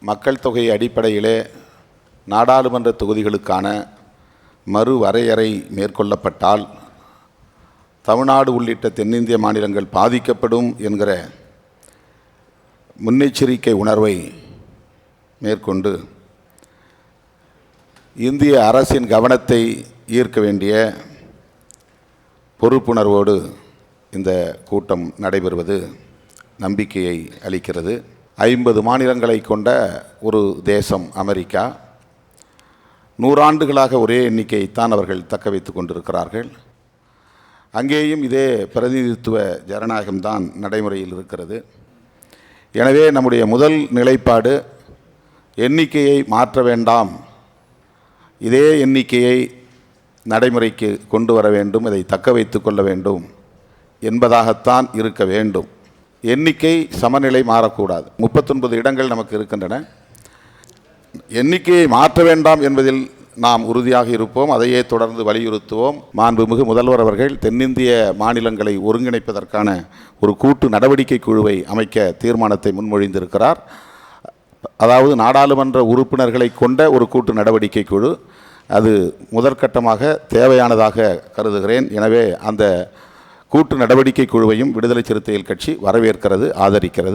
மக்கள் தொகை அடிப்படையிலே நாடாளுமன்ற தொகுதிகளுக்கான மறுவரையறை மேற்கொள்ளப்பட்டால் தமிழ்நாடு உள்ளிட்ட தென்னிந்திய மாநிலங்கள் பாதிக்கப்படும் என்கிற முன்னெச்சரிக்கை உணர்வை மேற்கொண்டு இந்திய அரசின் கவனத்தை ஈர்க்க வேண்டிய பொறுப்புணர்வோடு இந்த கூட்டம் நடைபெறுவது நம்பிக்கையை அளிக்கிறது. 50 மாநிலங்களை கொண்ட ஒரு தேசம் அமெரிக்கா. 100 ஆண்டுகளாக ஒரே எண்ணிக்கையைத்தான் அவர்கள் தக்க வைத்து கொண்டிருக்கிறார்கள். அங்கேயும் இதே பிரதிநிதித்துவ ஜனநாயகம்தான் நடைமுறையில் இருக்கிறது. எனவே நம்முடைய முதல் நிலைப்பாடு எண்ணிக்கையை மாற்ற வேண்டாம், இதே எண்ணிக்கையை நடைமுறைக்கு கொண்டு வர வேண்டும், இதை தக்க வைத்து கொள்ள வேண்டும் என்பதாகத்தான் இருக்க வேண்டும். எண்ணிக்கை சமநிலை மாறக்கூடாது. 39 இடங்கள் நமக்கு இருக்கின்றன. எண்ணிக்கையை மாற்ற வேண்டாம் என்பதில் நாம் உறுதியாக இருப்போம். அதையே தொடர்ந்து வலியுறுத்துவோம். மாண்புமிகு முதல்வர் அவர்கள் தென்னிந்திய மாநிலங்களை ஒருங்கிணைப்பதற்கான ஒரு கூட்டு நடவடிக்கை குழுவை அமைக்க தீர்மானத்தை முன்மொழிந்திருக்கிறார். அதாவது நாடாளுமன்ற உறுப்பினர்களை கொண்ட ஒரு கூட்டு நடவடிக்கை குழு. அது முதற்கட்டமாக தேவையானதாக கருதுகிறேன். எனவே அந்த கூட்டு நடவடிக்கை குழுவையும் விடுதலை சிறுத்தைகள் கட்சி வரவேற்கிறது, ஆதரிக்கிறது.